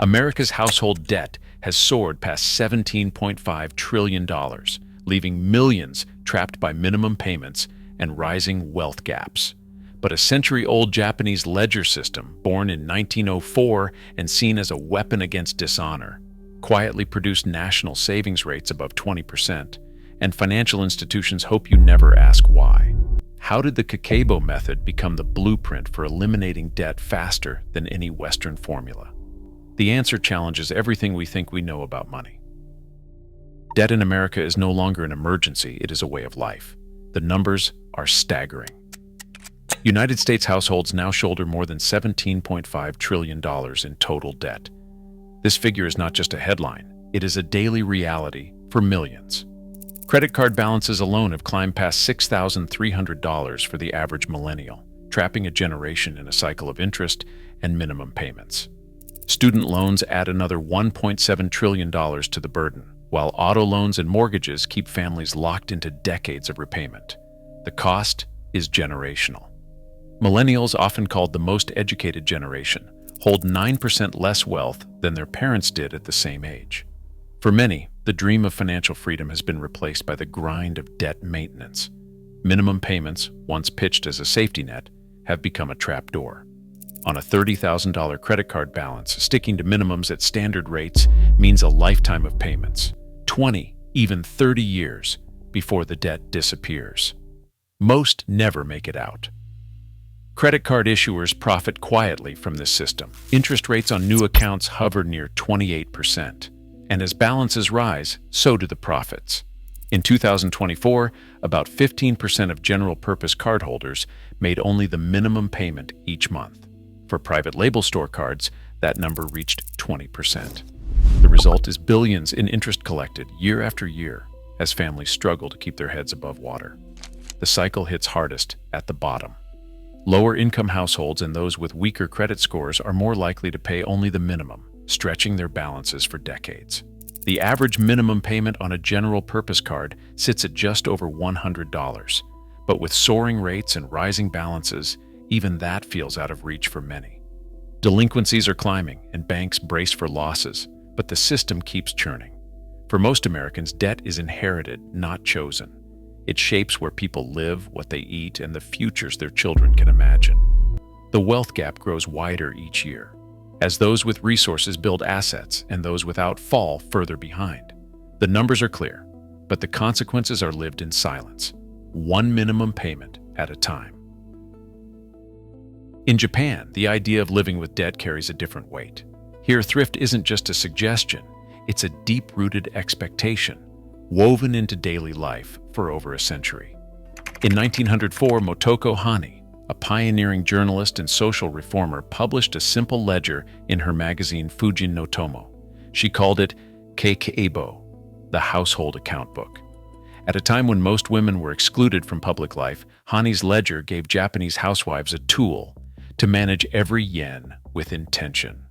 America's household debt has soared past $17.5 trillion, leaving millions trapped by minimum payments and rising wealth gaps. But a century-old Japanese ledger system, born in 1904 and seen as a weapon against dishonor, quietly produced national savings rates above 20%, and financial institutions hope you never ask why. How did the Kakeibo method become the blueprint for eliminating debt faster than any Western formula? The answer challenges everything we think we know about money. Debt in America is no longer an emergency, it is a way of life. The numbers are staggering. United States households now shoulder more than $17.5 trillion in total debt. This figure is not just a headline, it is a daily reality for millions. Credit card balances alone have climbed past $6,300 for the average millennial, trapping a generation in a cycle of interest and minimum payments. Student loans add another $1.7 trillion to the burden, while auto loans and mortgages keep families locked into decades of repayment. The cost is generational. Millennials, often called the most educated generation, hold 9% less wealth than their parents did at the same age. For many, the dream of financial freedom has been replaced by the grind of debt maintenance. Minimum payments, once pitched as a safety net, have become a trapdoor. On a $30,000 credit card balance, sticking to minimums at standard rates means a lifetime of payments, 20, even 30 years before the debt disappears. Most never make it out. Credit card issuers profit quietly from this system. Interest rates on new accounts hover near 28%, and as balances rise, so do the profits. In 2024, about 15% of general-purpose cardholders made only the minimum payment each month. For private label store cards, that number reached 20%. The result is billions in interest collected year after year as families struggle to keep their heads above water. The cycle hits hardest at the bottom. Lower-income households and those with weaker credit scores are more likely to pay only the minimum, stretching their balances for decades. The average minimum payment on a general-purpose card sits at just over $100, but with soaring rates and rising balances, even that feels out of reach for many. Delinquencies are climbing and banks brace for losses, but the system keeps churning. For most Americans, debt is inherited, not chosen. It shapes where people live, what they eat, and the futures their children can imagine. The wealth gap grows wider each year, as those with resources build assets and those without fall further behind. The numbers are clear, but the consequences are lived in silence, one minimum payment at a time. In Japan, the idea of living with debt carries a different weight. Here, thrift isn't just a suggestion, it's a deep-rooted expectation, woven into daily life for over a century. In 1904, Motoko Hani, a pioneering journalist and social reformer, published a simple ledger in her magazine Fujin no Tomo. She called it Kakeibo, the household account book. At a time when most women were excluded from public life, Hani's ledger gave Japanese housewives a tool to manage every yen with intention.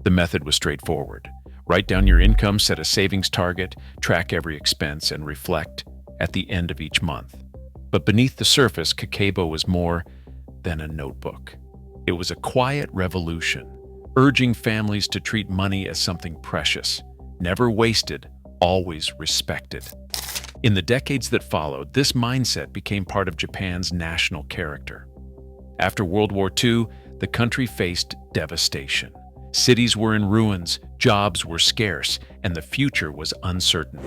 The method was straightforward. Write down your income, set a savings target, track every expense, and reflect at the end of each month. But beneath the surface, Kakeibo was more than a notebook. It was a quiet revolution, urging families to treat money as something precious, never wasted, always respected. In the decades that followed, this mindset became part of Japan's national character. After World War II, the country faced devastation. Cities were in ruins, jobs were scarce, and the future was uncertain.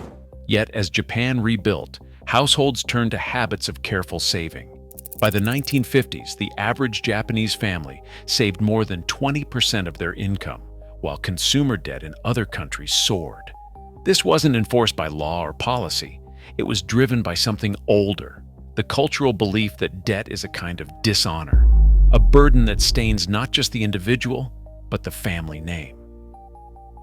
Yet, as Japan rebuilt, households turned to habits of careful saving. By the 1950s, the average Japanese family saved more than 20% of their income, while consumer debt in other countries soared. This wasn't enforced by law or policy. It was driven by something older, the cultural belief that debt is a kind of dishonor, a burden that stains not just the individual, but the family name.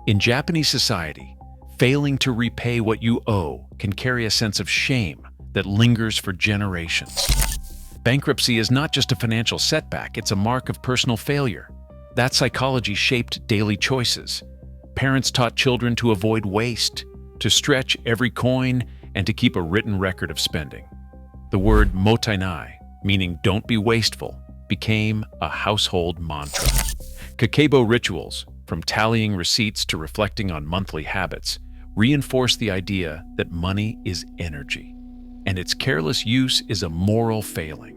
In Japanese society, failing to repay what you owe can carry a sense of shame that lingers for generations. Bankruptcy is not just a financial setback, it's a mark of personal failure. That psychology shaped daily choices. Parents taught children to avoid waste, to stretch every coin, and to keep a written record of spending. The word mottainai, meaning don't be wasteful, became a household mantra. Kakeibo rituals, from tallying receipts to reflecting on monthly habits, reinforce the idea that money is energy, and its careless use is a moral failing.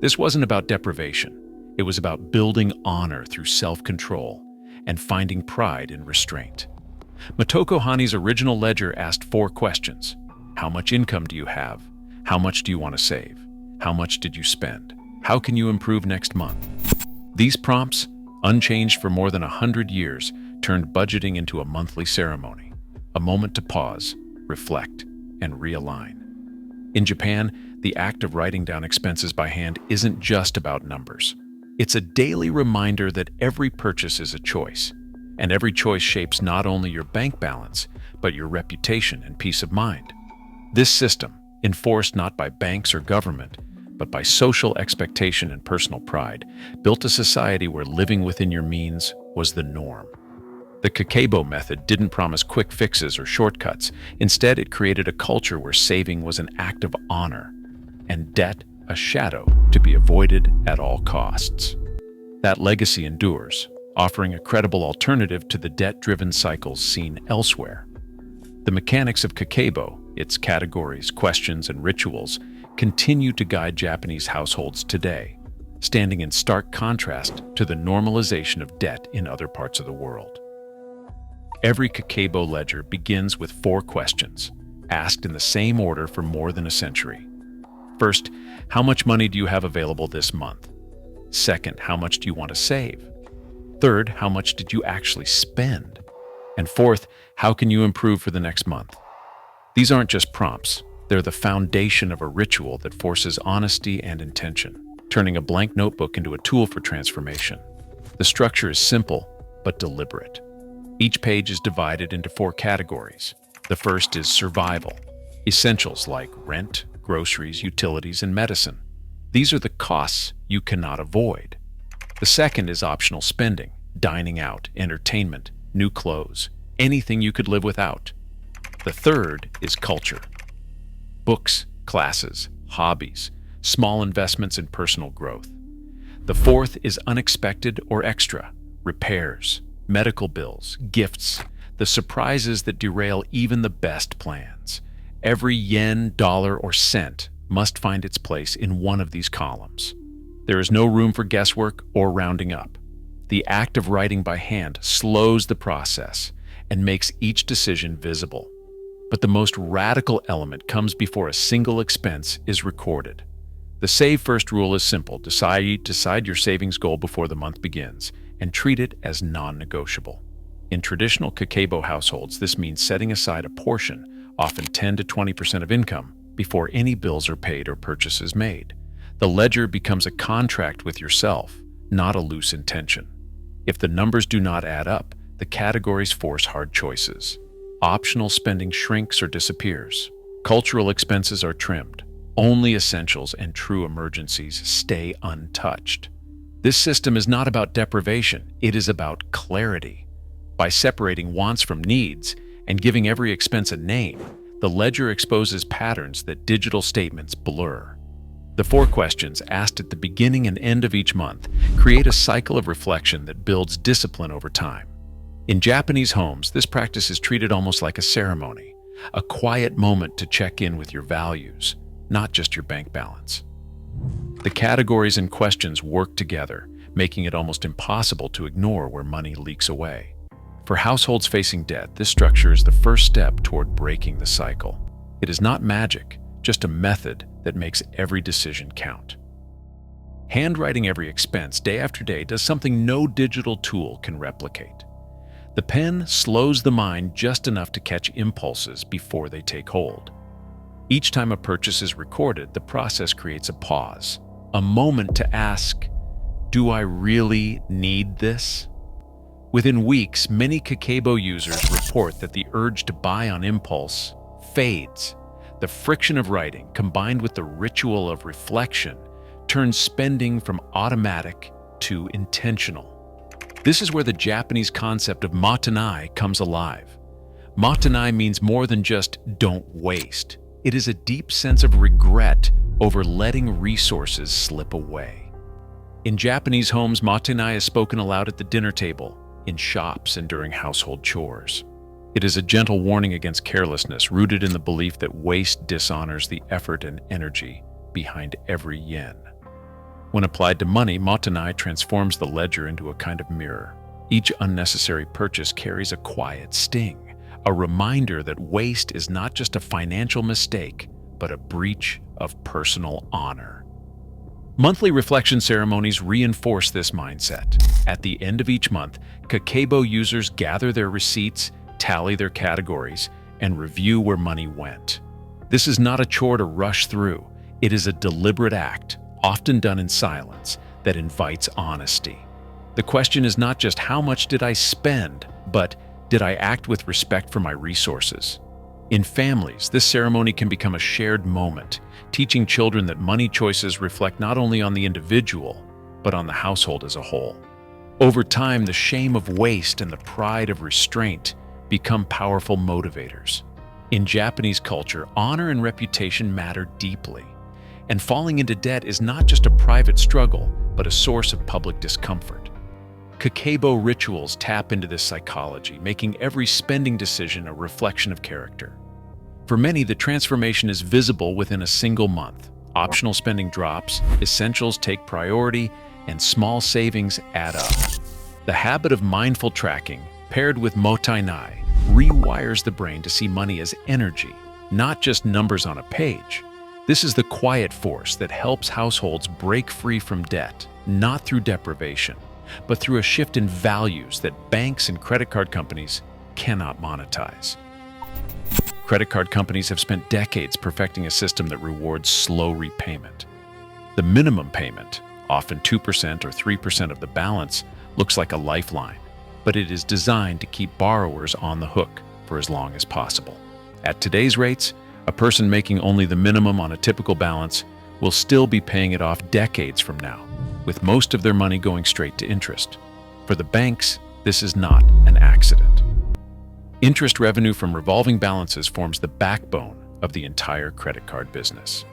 This wasn't about deprivation. It was about building honor through self-control and finding pride in restraint. Motoko Hani's original ledger asked 4 questions. How much income do you have? How much do you want to save? How much did you spend? How can you improve next month? These prompts, unchanged for more than 100 years, turned budgeting into a monthly ceremony, a moment to pause, reflect, and realign. In Japan, the act of writing down expenses by hand isn't just about numbers. It's a daily reminder that every purchase is a choice, and every choice shapes not only your bank balance, but your reputation and peace of mind. This system, enforced not by banks or government, but by social expectation and personal pride, built a society where living within your means was the norm. The Kakeibo method didn't promise quick fixes or shortcuts. Instead, it created a culture where saving was an act of honor, and debt a shadow to be avoided at all costs. That legacy endures, offering a credible alternative to the debt-driven cycles seen elsewhere. The mechanics of Kakeibo, its categories, questions, and rituals, continue to guide Japanese households today, standing in stark contrast to the normalization of debt in other parts of the world. Every Kakeibo ledger begins with 4 questions, asked in the same order for more than a century. First, how much money do you have available this month? Second, how much do you want to save? Third, how much did you actually spend? And fourth, how can you improve for the next month? These aren't just prompts. They're the foundation of a ritual that forces honesty and intention, turning a blank notebook into a tool for transformation. The structure is simple, but deliberate. Each page is divided into 4 categories. The first is survival, essentials like rent, groceries, utilities, and medicine. These are the costs you cannot avoid. The second is optional spending, dining out, entertainment, new clothes, anything you could live without. The third is culture. Books, classes, hobbies, small investments in personal growth. The fourth is unexpected or extra, repairs, medical bills, gifts, the surprises that derail even the best plans. Every yen, dollar, or cent must find its place in one of these columns. There is no room for guesswork or rounding up. The act of writing by hand slows the process and makes each decision visible. But the most radical element comes before a single expense is recorded. The Save First rule is simple. Decide your savings goal before the month begins and treat it as non-negotiable. In traditional Kakeibo households, this means setting aside a portion, often 10 to 20% of income, before any bills are paid or purchases made. The ledger becomes a contract with yourself, not a loose intention. If the numbers do not add up, the categories force hard choices. Optional spending shrinks or disappears. Cultural expenses are trimmed. Only essentials and true emergencies stay untouched. This system is not about deprivation, it is about clarity. By separating wants from needs and giving every expense a name, the ledger exposes patterns that digital statements blur. The 4 questions asked at the beginning and end of each month create a cycle of reflection that builds discipline over time. In Japanese homes, this practice is treated almost like a ceremony, a quiet moment to check in with your values, not just your bank balance. The categories and questions work together, making it almost impossible to ignore where money leaks away. For households facing debt, this structure is the first step toward breaking the cycle. It is not magic, just a method that makes every decision count. Handwriting every expense day after day does something no digital tool can replicate. The pen slows the mind just enough to catch impulses before they take hold. Each time a purchase is recorded, the process creates a pause, a moment to ask, do I really need this? Within weeks, many Kakeibo users report that the urge to buy on impulse fades. The friction of writing, combined with the ritual of reflection, turns spending from automatic to intentional. This is where the Japanese concept of matanai comes alive. Matanai means more than just don't waste. It is a deep sense of regret over letting resources slip away. In Japanese homes, matanai is spoken aloud at the dinner table, in shops and during household chores. It is a gentle warning against carelessness, rooted in the belief that waste dishonors the effort and energy behind every yen. When applied to money, Motanai transforms the ledger into a kind of mirror. Each unnecessary purchase carries a quiet sting, a reminder that waste is not just a financial mistake, but a breach of personal honor. Monthly reflection ceremonies reinforce this mindset. At the end of each month, Kakeibo users gather their receipts, tally their categories, and review where money went. This is not a chore to rush through. It is a deliberate act, often done in silence, that invites honesty. The question is not just how much did I spend, but did I act with respect for my resources? In families, this ceremony can become a shared moment, teaching children that money choices reflect not only on the individual, but on the household as a whole. Over time, the shame of waste and the pride of restraint become powerful motivators. In Japanese culture, honor and reputation matter deeply, and falling into debt is not just a private struggle, but a source of public discomfort. Kakeibo rituals tap into this psychology, making every spending decision a reflection of character. For many, the transformation is visible within a single month. Optional spending drops, essentials take priority, and small savings add up. The habit of mindful tracking, paired with motainai, rewires the brain to see money as energy, not just numbers on a page. This is the quiet force that helps households break free from debt, not through deprivation, but through a shift in values that banks and credit card companies cannot monetize. Credit card companies have spent decades perfecting a system that rewards slow repayment. The minimum payment, often 2% or 3% of the balance, looks like a lifeline, but it is designed to keep borrowers on the hook for as long as possible. At today's rates, a person making only the minimum on a typical balance will still be paying it off decades from now, with most of their money going straight to interest. For the banks, this is not an accident. Interest revenue from revolving balances forms the backbone of the entire credit card business.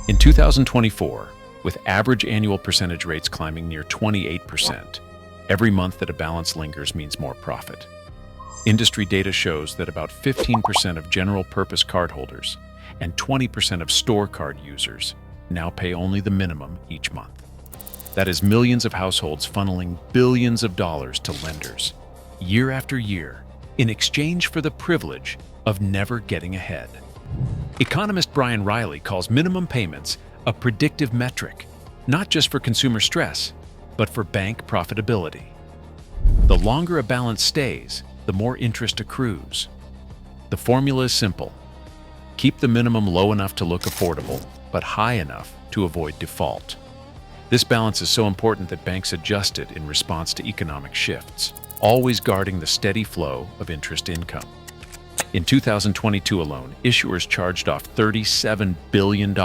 In 2024, with average annual percentage rates climbing near 28%, every month that a balance lingers means more profit. Industry data shows that about 15% of general-purpose cardholders and 20% of store card users now pay only the minimum each month. That is millions of households funneling billions of dollars to lenders, year after year, in exchange for the privilege of never getting ahead. Economist Brian Riley calls minimum payments a predictive metric, not just for consumer stress, but for bank profitability. The longer a balance stays, the more interest accrues. The formula is simple. Keep the minimum low enough to look affordable, but high enough to avoid default. This balance is so important that banks adjust it in response to economic shifts, always guarding the steady flow of interest income. In 2022 alone, issuers charged off $37 billion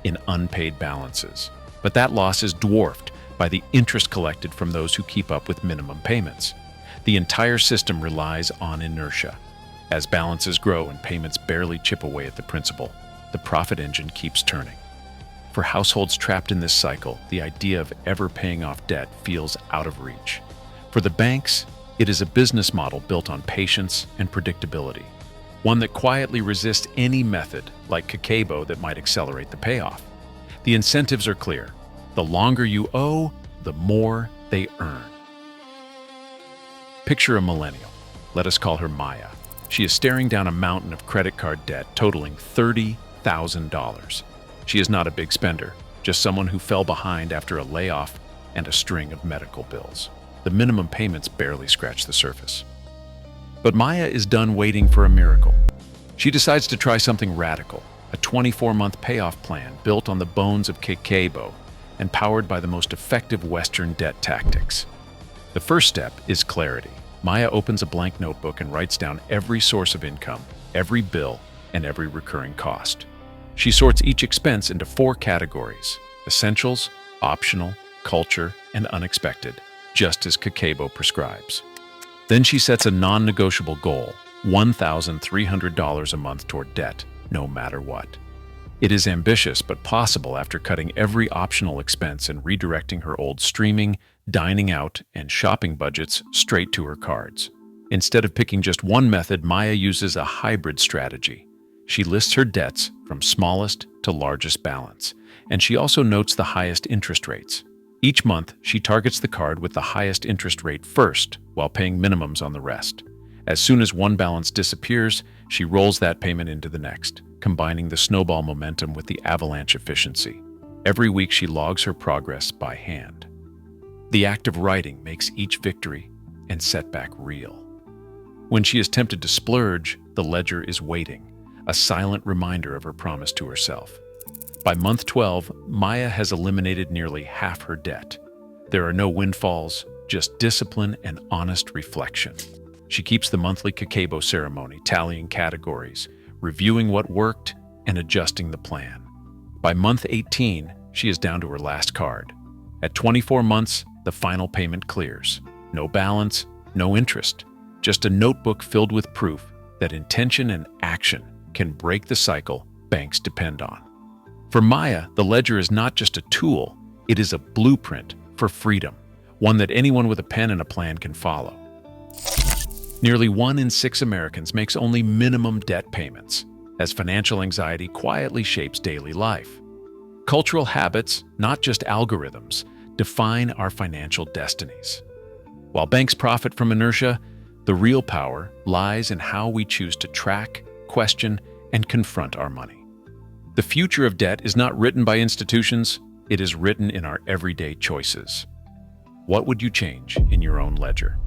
in unpaid balances. But that loss is dwarfed by the interest collected from those who keep up with minimum payments. The entire system relies on inertia. As balances grow and payments barely chip away at the principal, the profit engine keeps turning. For households trapped in this cycle, the idea of ever paying off debt feels out of reach. For the banks, it is a business model built on patience and predictability, one that quietly resists any method like Kakeibo that might accelerate the payoff. The incentives are clear. The longer you owe, the more they earn. Picture a millennial. Let us call her Maya. She is staring down a mountain of credit card debt totaling $30,000. She is not a big spender, just someone who fell behind after a layoff and a string of medical bills. The minimum payments barely scratch the surface. But Maya is done waiting for a miracle. She decides to try something radical, a 24-month payoff plan built on the bones of Kakeibo and powered by the most effective Western debt tactics. The first step is clarity. Maya opens a blank notebook and writes down every source of income, every bill, and every recurring cost. She sorts each expense into 4 categories: essentials, optional, culture, and unexpected, just as Kakeibo prescribes. Then she sets a non-negotiable goal, $1,300 a month toward debt, no matter what. It is ambitious but possible after cutting every optional expense and redirecting her old streaming, dining out and shopping budgets straight to her cards. Instead of picking just one method, Maya uses a hybrid strategy. She lists her debts from smallest to largest balance, and she also notes the highest interest rates. Each month, she targets the card with the highest interest rate first, while paying minimums on the rest. As soon as one balance disappears, she rolls that payment into the next, combining the snowball momentum with the avalanche efficiency. Every week, she logs her progress by hand. The act of writing makes each victory and setback real. When she is tempted to splurge, the ledger is waiting, a silent reminder of her promise to herself. By month 12, Maya has eliminated nearly half her debt. There are no windfalls, just discipline and honest reflection. She keeps the monthly Kakeibo ceremony, tallying categories, reviewing what worked, and adjusting the plan. By month 18, she is down to her last card. At 24 months, the final payment clears. No balance, no interest, just a notebook filled with proof that intention and action can break the cycle banks depend on. For Maya, the ledger is not just a tool, it is a blueprint for freedom, one that anyone with a pen and a plan can follow. Nearly 1 in 6 Americans makes only minimum debt payments, as financial anxiety quietly shapes daily life. Cultural habits, not just algorithms, define our financial destinies. While banks profit from inertia, the real power lies in how we choose to track, question, and confront our money. The future of debt is not written by institutions, it is written in our everyday choices. What would you change in your own ledger?